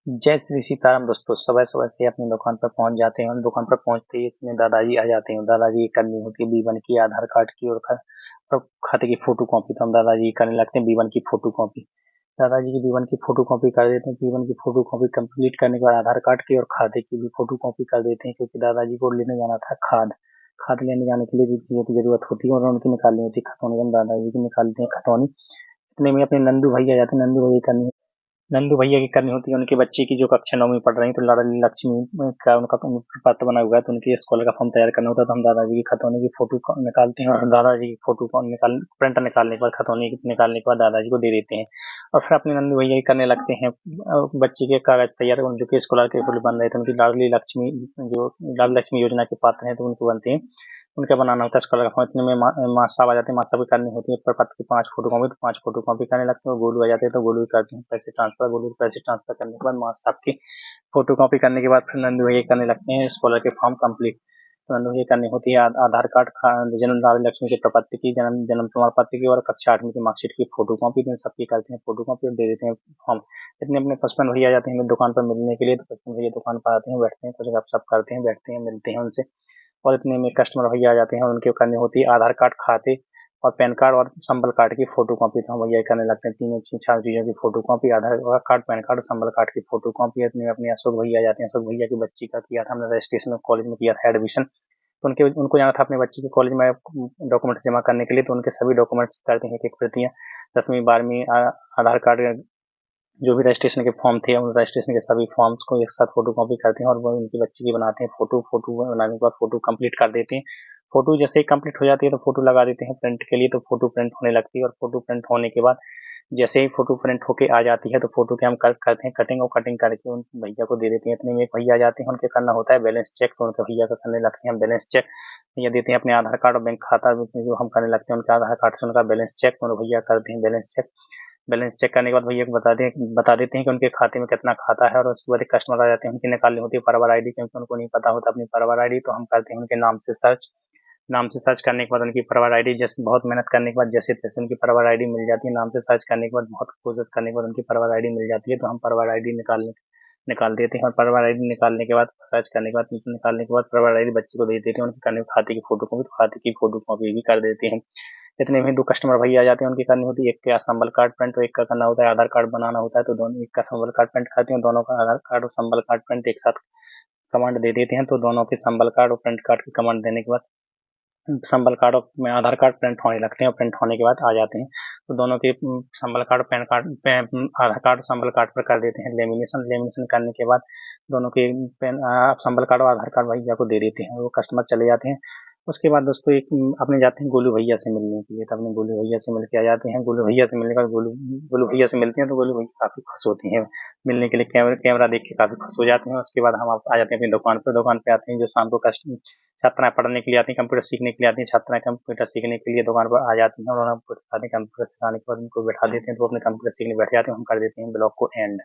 जय श्री सीताराम दोस्तों, सुबह-सुबह से अपनी दुकान पर पहुँच जाते हैं और दुकान पर पहुँचते ही अपने दादाजी आ जाते हैं। दादाजी की करनी होती है B1 की आधार कार्ड की और खाते की फ़ोटोकॉपी, तो हम दादाजी करने लगते हैं B1 की फ़ोटोकॉपी। दादाजी की B1 की फ़ोटोकॉपी कर देते हैं। B1 की फ़ोटोकॉपी कंप्लीट करने के बाद आधार कार्ड की और खाते की भी फ़ोटोकॉपी कर देते हैं, क्योंकि दादाजी को लेने जाना था खाद। खाद लेने जाने के लिए भी चीज़ों की ज़रूरत होती है और उनकी निकालनी होती है खतौनी। हम दादाजी की निकालते हैं खतौनी। इतने में अपने नंदू भैया आ जाते हैं। नंदू भैया करनी नंदू भैया की करनी होती है उनके बच्चे की जो कक्षा 9 में पढ़ रही, तो लाडली लक्ष्मी का उनका पत्र बना हुआ है, तो उनकी स्कूल का फॉर्म तैयार करना होता है। तो हम दादाजी की खतौनी की फोटो निकालते हैं और दादाजी की फोटो को प्रिंट निकालने के बाद खतौनी निकालने के बाद दादाजी को दे देते हैं और फिर अपने नंदू भैया की करने लगते हैं बच्चे के कागज तैयार, जो कि स्कॉलर के फुल बन रहे थे। उनकी लाडली लक्ष्मी जो लाडली लक्ष्मी योजना के पात्र हैं, तो उनको बनते हैं, उनका बनाना होता है स्कॉलर का फॉर्म। इतने में माँ साहब आ जाते हैं। माँ साहब की करनी होती है प्रपत्र की 5 फ़ोटोकॉपी, तो 5 फ़ोटोकॉपी करने लगते हैं और गोलू आ जाते हैं, तो गोलू करते हैं पैसे ट्रांसफ़र। गोलू को पैसे ट्रांसफ़र करने के बाद माँ साहब की फ़ोटोकॉपी करने के बाद फिर नंदू भैया करने लगते हैं स्कॉलर के फॉर्म कंप्लीट। तो नंदू भैया करनी होती है आधार कार्ड, जन्म लाडली लक्ष्मी के प्रपत्र की, जन्म प्रमाण पत्र की और कक्षा 8वीं की मार्कशीट की फ़ोटोकॉपी। तो इन सबकी करते हैं फ़ोटोकॉपी और दे देते हैं फॉर्म। इतने अपने 55 भैया आ जाते हैं दुकान पर मिलने के लिए, तो 55 भैया दुकान पर आते हैं, बैठते हैं, कुछ गपशप करते हैं, बैठते हैं, मिलते हैं उनसे। और इतने में कस्टमर भैया आ जाते हैं और उनकी करनी होती है आधार कार्ड, खाते और पैन कार्ड और संबल कार्ड की फ़ोटोकॉपी। तो हम भैया करने लगते हैं तीनों 4 चीज़ों की फ़ोटोकॉपी, आधार कार्ड, पैन कार्ड और संबल कार्ड की फ़ोटोकॉपी। इतने में अपने अशोक भैया आ जाते हैं। अशोक भैया की बच्ची का किया था हमने रजिस्ट्रेशन, कॉलेज में किया था एडमिशन, तो उनको जाना था अपने बच्चे के कॉलेज में डॉक्यूमेंट्स जमा करने के लिए, तो उनके सभी डॉक्यूमेंट्स करते हैं एक-एक प्रतियाँ, 10वीं 12वीं आधार कार्ड, जो भी रजिस्ट्रेशन के फॉर्म थे, उन रजिस्ट्रेशन के सभी फॉर्म्स को एक साथ फ़ोटोकॉपी करते हैं और वो उनकी बच्ची की बनाते हैं फ़ोटो बनाने के बाद फ़ोटो कंप्लीट कर देते हैं। फ़ोटो जैसे ही कंप्लीट हो जाती है, तो फ़ोटो लगा देते हैं प्रिंट के लिए, तो फ़ोटो प्रिंट होने लगती है और फ़ोटो प्रिंट होने के बाद जैसे ही फ़ोटो प्रिंट होके आ जाती है, तो फ़ोटो की हम करते हैं कटिंग और कटिंग करके उन भैया को दे देते हैं। इतने में एक भैया आ जाते हैं, उनके करना होता है बैलेंस चेक, तो उनके भैया का करने लगते हैं हम बैलेंस चेक। भैया देते हैं अपने आधार कार्ड और बैंक खाता जो हम करने लगते हैं उनके आधार कार्ड से उनका बैलेंस चेक, तो भैया करते हैं बैलेंस चेक। बैलेंस चेक करने के बाद भैया को बता देते हैं कि उनके खाते में कितना खाता है, और उसके बाद एक कस्टमर आ जाते हैं, उनकी निकालनी होती है परवर आईडी, क्योंकि उनको नहीं पता होता अपनी परवर आईडी, तो हम करते हैं उनके नाम से सर्च करने के बाद उनकी परवर आईडी, जैसे बहुत मेहनत करने के बाद जैसे तैसे उनकी परवर आईडी मिल जाती है। नाम से सर्च करने के बाद बहुत कोशिश करने के बाद उनकी परवर आईडी मिल जाती है, तो हम परवर आईडी निकाल देते हैं और परवर आईडी निकालने के बाद सर्च करने के बाद निकालने के बाद परवर आईडी बच्चे को दे देते हैं, उनके करने खाते की फोटो तो खाते की फोटोकॉपी भी कर देते हैं। इतने में 2 कस्टमर भैया आ जाते हैं, उनकी करनी होती है, एक का संबल कार्ड प्रिंट और एक का करना होता है आधार कार्ड बनाना होता है, तो दोनों एक का संबल कार्ड प्रिंट करते हैं, दोनों का आधार कार्ड और संबल कार्ड प्रिंट एक साथ कमांड दे देते हैं, तो दोनों के संबल कार्ड और प्रिंट कार्ड की कमांड देने के बाद संबल कार्ड और में आधार कार्ड प्रिंट होने लगते हैं और प्रिंट होने के बाद आ जाते हैं, तो दोनों के संबल कार्ड, पैन कार्ड, आधार कार्ड और संबल कार्ड पर कर देते हैं लेमिनेशन करने के बाद दोनों के संबल कार्ड और आधार कार्ड भैया को दे देते हैं, वो कस्टमर चले जाते हैं। उसके बाद दोस्तों अपने जाते हैं गोलू भैया से मिलने के लिए, तो अपने गोलू भैया से मिल के आ जाते हैं। गोलू भैया से मिलने के बाद गोलू भैया से मिलते हैं, तो गोलू भैया काफ़ी खुश होते हैं मिलने के लिए, कैमरा देख के काफ़ी खुश हो जाते हैं। उसके बाद हम आ जाते हैं अपनी दुकान पे आते हैं, जो शाम को छात्राएँ पढ़ने के लिए आती हैं, कंप्यूटर सीखने के लिए आती हैं, छात्राएँ कंप्यूटर सीखने के लिए दुकान पर आ जाती हैं और हम कुछ सिखाते हैं। कंप्यूटर सिखाने के बाद उनको बैठा देते हैं, तो वो अपने कंप्यूटर सीखने बैठ जाते हैं, हम कर देते हैं ब्लॉग को एंड।